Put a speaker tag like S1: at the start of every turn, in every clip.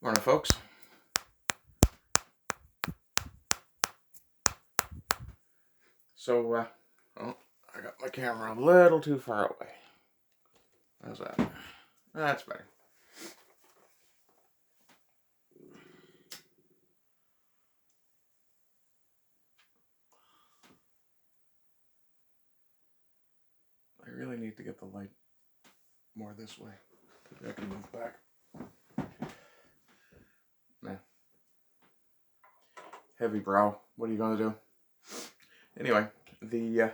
S1: Morning, folks. So, I got my camera a little too far away. How's that? That's better. I really need to get the light more this way. Maybe I can move back. Nah. Heavy brow. What are you going to do? Anyway, the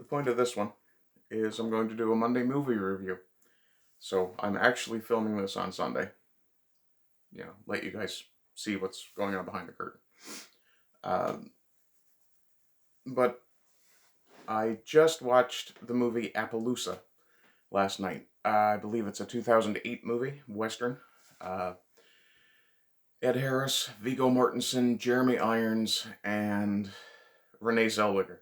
S1: point of this one is I'm going to do a Monday movie review. So I'm actually filming this on Sunday. You know, let you guys see what's going on behind the curtain. But I just watched the movie Appaloosa last night. I believe it's a 2008 movie, Western. Ed Harris, Viggo Mortensen, Jeremy Irons, and Renee Zellweger.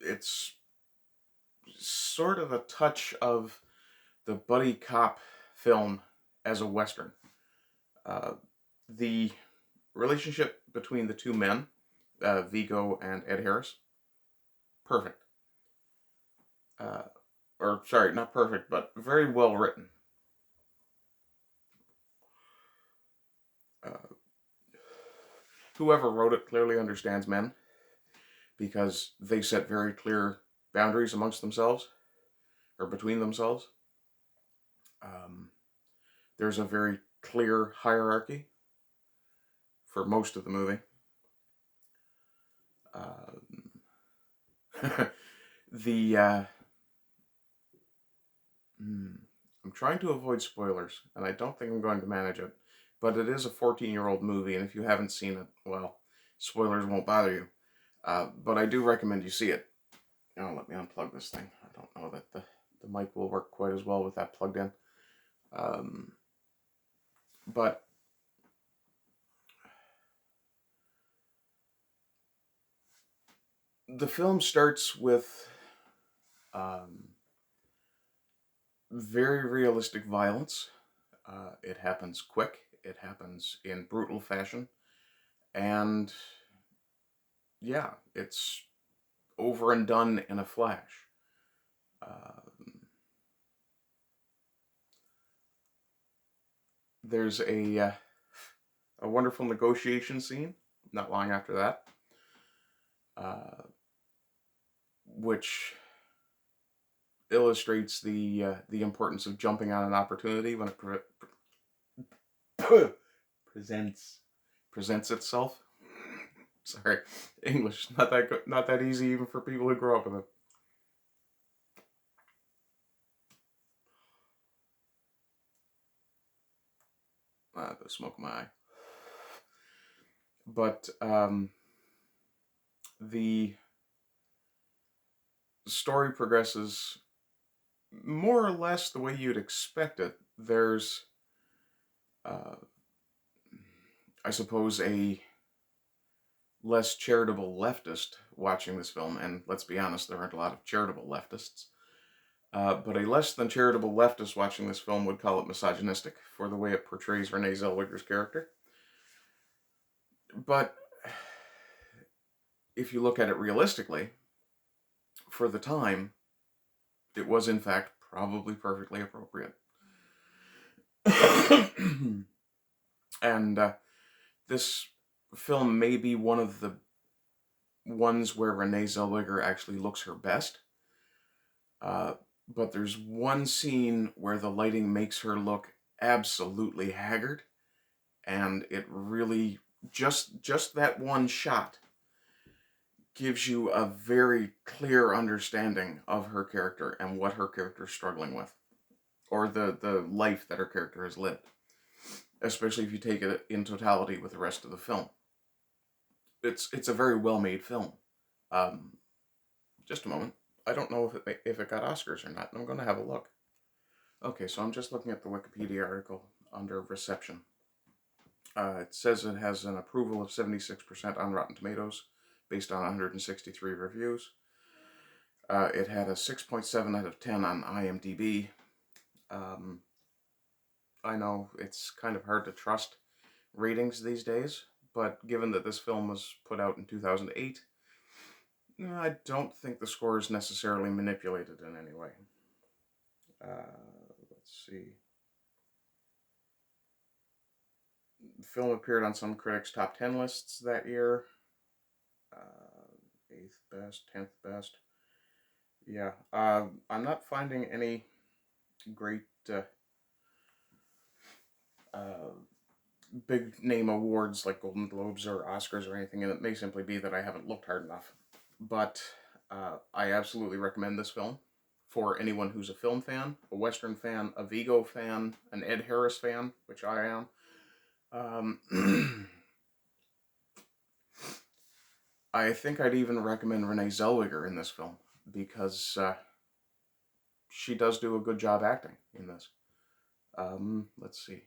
S1: It's sort of a touch of the buddy cop film as a Western. The relationship between the two men, Viggo and Ed Harris, perfect. Or, sorry, not perfect, but very well written. Whoever wrote it clearly understands men, because they set very clear boundaries amongst themselves, or between themselves. There's a very clear hierarchy for most of the movie. I'm trying to avoid spoilers, and I don't think I'm going to manage it, but it is a 14-year-old movie, and if you haven't seen it, well, spoilers won't bother you. But I do recommend you see it. Oh, let me unplug this thing. I don't know that the mic will work quite as well with that plugged in. But the film starts with very realistic violence. It happens quick. It happens in brutal fashion. And yeah, it's over and done in a flash. There's a wonderful negotiation scene not long after that, which illustrates the importance of jumping on an opportunity when it presents itself. Sorry, English not that good, not that easy even for people who grow up with it. The smoke in my eye. But the story progresses more or less the way you'd expect it. There's, I suppose, a less charitable leftist watching this film, and let's be honest, there aren't a lot of charitable leftists. But a less than charitable leftist watching this film would call it misogynistic for the way it portrays Renee Zellweger's character. But if you look at it realistically, for the time, it was in fact probably perfectly appropriate. And this film may be one of the ones where Renee Zellweger actually looks her best. But there's one scene where the lighting makes her look absolutely haggard, and it really, just that one shot gives you a very clear understanding of her character and what her character is struggling with, or the life that her character has lived, especially if you take it in totality with the rest of the film. It's a very well-made film. Just a moment. I don't know if it got Oscars or not, and I'm going to have a look. Okay, so I'm just looking at the Wikipedia article under reception. It says it has an approval of 76% on Rotten Tomatoes, based on 163 reviews. It had a 6.7 out of 10 on IMDb. I know it's kind of hard to trust ratings these days, but given that this film was put out in 2008, I don't think the score is necessarily manipulated in any way. Let's see. The film appeared on some critics' top 10 lists that year. 8th best, 10th best. Yeah, I'm not finding any great big name awards like Golden Globes or Oscars or anything, and it may simply be that I haven't looked hard enough. But I absolutely recommend this film for anyone who's a film fan, a Western fan, a Vigo fan, an Ed Harris fan, which I am. I think I'd even recommend Renee Zellweger in this film, because she does do a good job acting in this. Let's see.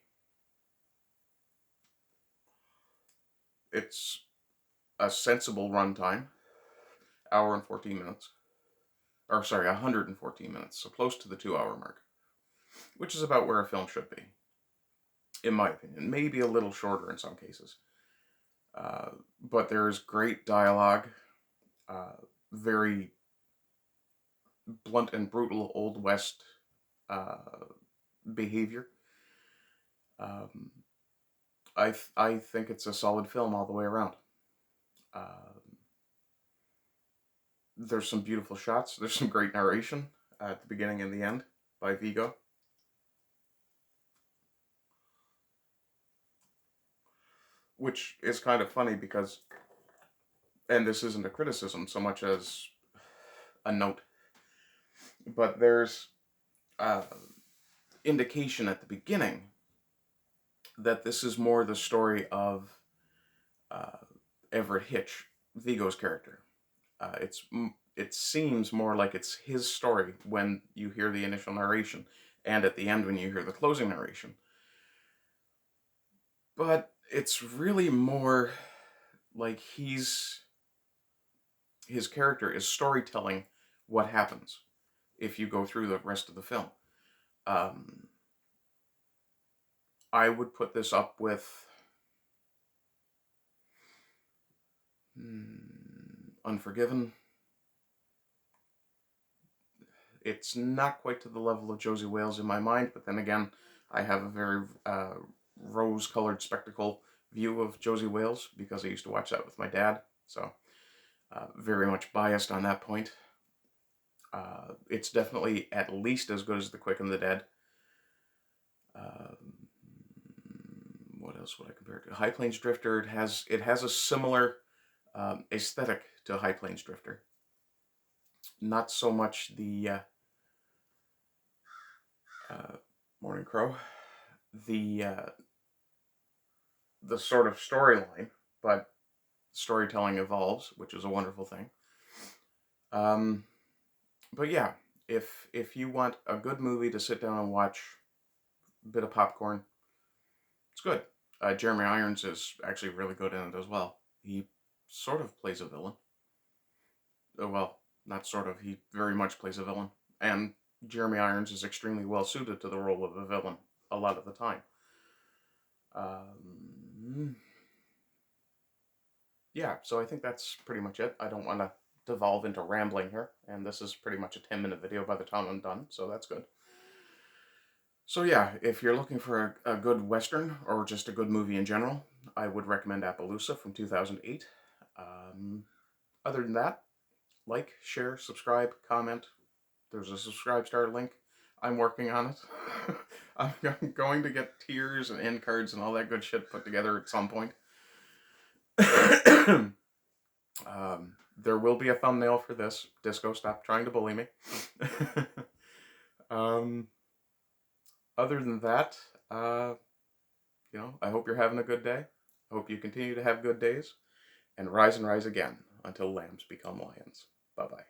S1: It's a sensible runtime, hour and 14 minutes. Or sorry, 114 minutes, so close to the 2-hour mark, which is about where a film should be, in my opinion. Maybe a little shorter in some cases. But there is great dialogue, very blunt and brutal Old West behavior. I think it's a solid film all the way around. There's some beautiful shots. There's some great narration at the beginning and the end by Vigo. Which is kind of funny because, and this isn't a criticism so much as a note, but there's indication at the beginning that this is more the story of Everett Hitch, Vigo's character. It seems more like it's his story when you hear the initial narration, and at the end when you hear the closing narration. But it's really more like his character is storytelling what happens if you go through the rest of the film. I would put this up with Unforgiven. It's not quite to the level of Josie Wales in my mind, but then again, I have a very rose-colored spectacle view of Josie Wales because I used to watch that with my dad, so very much biased on that point. It's definitely at least as good as The Quick and the Dead. What else would I compare it to? High Plains Drifter. It has a similar aesthetic to High Plains Drifter. Not so much the Morning Crow, the sort of storyline, but storytelling evolves, which is a wonderful thing. But yeah, if you want a good movie to sit down and watch, a bit of popcorn, it's good. Jeremy Irons is actually really good in it as well. He sort of plays a villain. Well, not sort of, he very much plays a villain. And Jeremy Irons is extremely well suited to the role of a villain a lot of the time. Yeah, so I think that's pretty much it. I don't want to devolve into rambling here, and this is pretty much a 10-minute video by the time I'm done, so that's good. So yeah, if you're looking for a good Western, or just a good movie in general, I would recommend Appaloosa from 2008. Other than that, like, share, subscribe, comment. There's a subscribe star link. I'm working on it. I'm going to get tiers and end cards and all that good shit put together at some point. There will be a thumbnail for this. Disco, stop trying to bully me. Other than that, I hope you're having a good day. I hope you continue to have good days. And rise again until lambs become lions. Bye-bye.